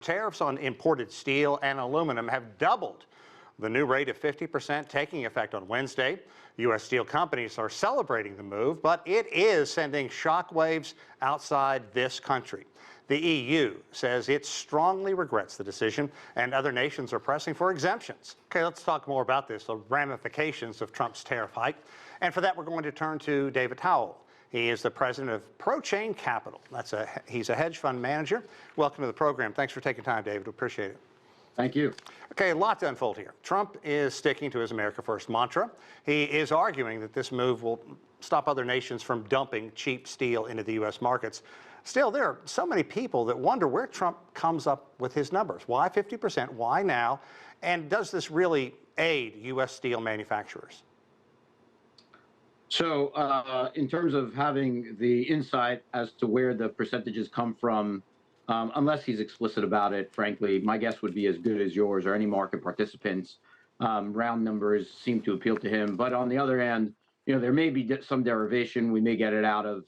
Tariffs on imported steel and aluminum have doubled. The new rate of 50% taking effect on Wednesday. U.S. steel companies are celebrating the move, but it is sending shockwaves outside this country. The EU says it strongly regrets the decision, and other nations are pressing for exemptions. Okay, let's talk more about this, the ramifications of Trump's tariff hike. And for that, we're going to turn to David Tawil. He is the president of Prochain Capital. He's a hedge fund manager. Welcome to the program. Thanks for taking time, David. We appreciate it. Thank you. Okay, a lot to unfold here. Trump is sticking to his America First mantra. He is arguing that this move will stop other nations from dumping cheap steel into the U.S. markets. Still, there are so many people that wonder where Trump comes up with his numbers. Why 50%? Why now? And does this really aid U.S. steel manufacturers? So in terms of having the insight as to where the percentages come from, unless he's explicit about it, frankly, my guess would be as good as yours or any market participants. Round numbers seem to appeal to him. But on the other hand, there may be some derivation. We may get it out of,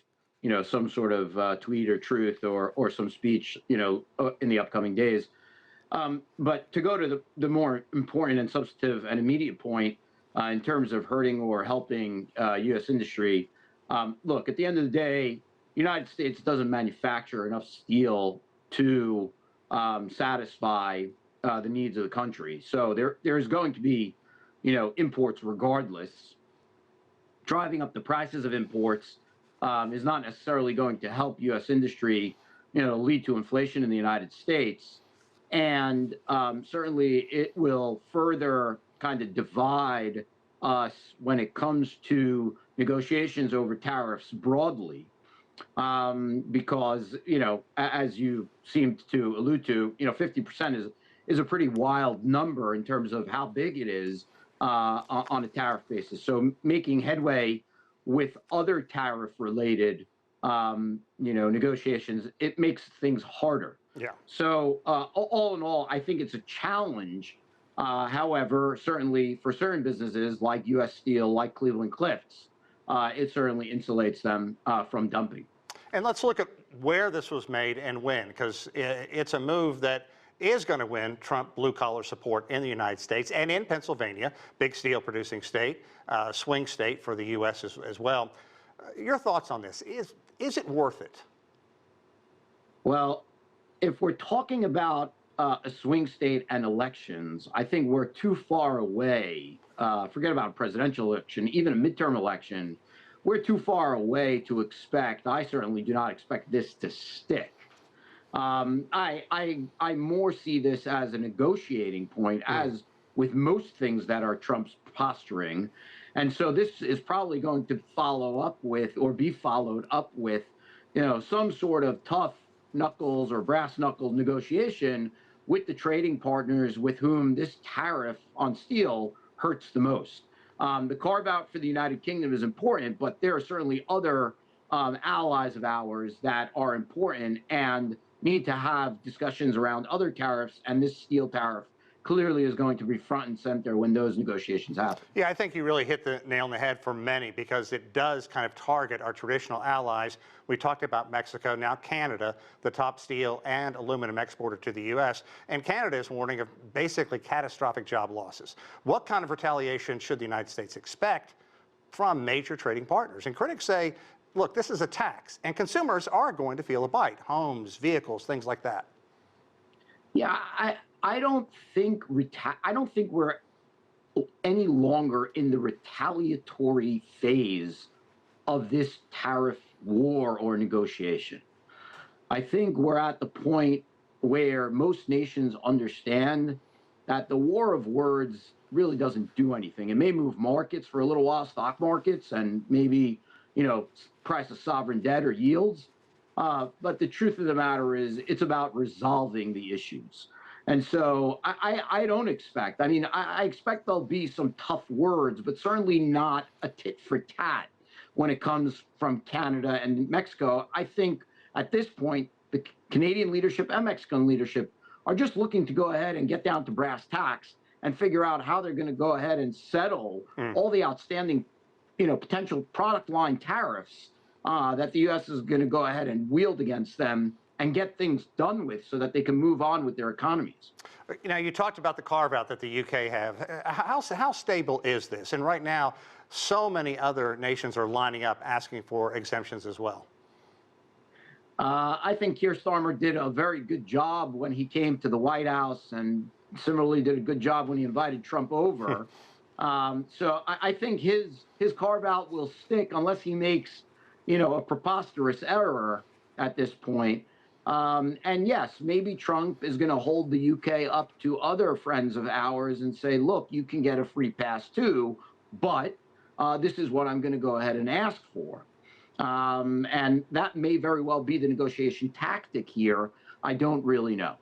some sort of tweet or truth or some speech, in the upcoming days. But to go to the more important and substantive and immediate point, in terms of hurting or helping U.S. industry, look, at the end of the day, the United States doesn't manufacture enough steel to satisfy the needs of the country. So there is going to be, imports regardless. Driving up the prices of imports is not necessarily going to help U.S. industry, lead to inflation in the United States. And certainly it will further kind of divide us when it comes to negotiations over tariffs broadly, because as you seemed to allude to, 50% is a pretty wild number in terms of how big it is on a tariff basis. So making headway with other tariff-related negotiations, it makes things harder. Yeah. So all in all, I think it's a challenge. However, certainly for certain businesses like U.S. Steel, like Cleveland-Cliffs, it certainly insulates them from dumping. And let's look at where this was made and when, because it's a move that is going to win Trump blue-collar support in the United States and in Pennsylvania, big steel-producing state, swing state for the U.S. as well. Your thoughts on this? Is it worth it? Well, if we're talking about a swing state and elections, I think we're too far away. Forget about a presidential election, even a midterm election. We're too far away to expect. I certainly do not expect this to stick. I more see this as a negotiating point, as with most things that are Trump's posturing. And so this is probably going to follow up with, or be followed up with, some sort of tough knuckles or brass knuckle negotiation with the trading partners with whom this tariff on steel hurts the most. The carve out for the United Kingdom is important, but there are certainly other allies of ours that are important and need to have discussions around other tariffs, and this steel tariff clearly is going to be front and center when those negotiations happen. Yeah, I think you really hit the nail on the head for many, because it does kind of target our traditional allies. We talked about Mexico, now Canada, the top steel and aluminum exporter to the U.S., and Canada is warning of basically catastrophic job losses. What kind of retaliation should the United States expect from major trading partners? And critics say, look, this is a tax, and consumers are going to feel a bite, homes, vehicles, things like that. Yeah, I don't think we're any longer in the retaliatory phase of this tariff war or negotiation. I think we're at the point where most nations understand that the war of words really doesn't do anything. It may move markets for a little while, stock markets, and maybe, price of sovereign debt or yields. But the truth of the matter is it's about resolving the issues. And so I don't expect, I expect there'll be some tough words, but certainly not a tit for tat when it comes from Canada and Mexico. I think at this point, the Canadian leadership and Mexican leadership are just looking to go ahead and get down to brass tacks and figure out how they're going to go ahead and settle all the outstanding, potential product line tariffs that the U.S. is going to go ahead and wield against them and get things done with so that they can move on with their economies. You know, you talked about the carve-out that the UK have. How stable is this? And right now, so many other nations are lining up asking for exemptions as well. I think Keir Starmer did a very good job when he came to the White House, and similarly did a good job when he invited Trump over. So I think his carve-out will stick unless he makes, a preposterous error at this point. And yes, maybe Trump is going to hold the UK up to other friends of ours and say, look, you can get a free pass too, but this is what I'm going to go ahead and ask for. And that may very well be the negotiation tactic here. I don't really know.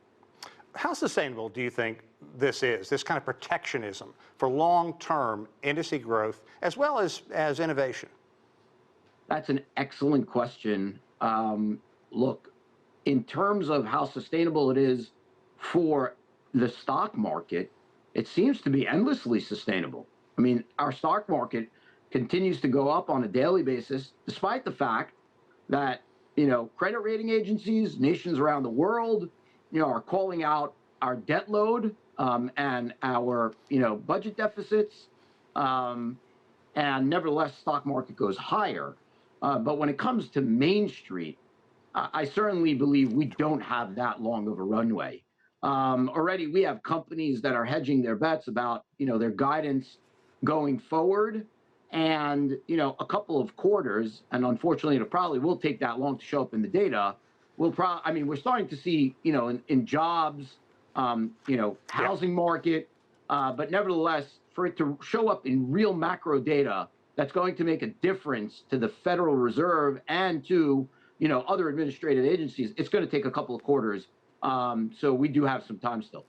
How sustainable do you think this is, this kind of protectionism for long-term industry growth as well as innovation? That's an excellent question. Look, in terms of how sustainable it is for the stock market, it seems to be endlessly sustainable. I mean, our stock market continues to go up on a daily basis, despite the fact that, credit rating agencies, nations around the world, are calling out our debt load and our, budget deficits. And nevertheless, stock market goes higher. But when it comes to Main Street, I certainly believe we don't have that long of a runway. Already, we have companies that are hedging their bets about, their guidance going forward. And, a couple of quarters, and unfortunately, it probably will take that long to show up in the data. We're starting to see, in jobs, housing market, but nevertheless, for it to show up in real macro data, that's going to make a difference to the Federal Reserve and to, other administrative agencies, it's going to take a couple of quarters. So we do have some time still.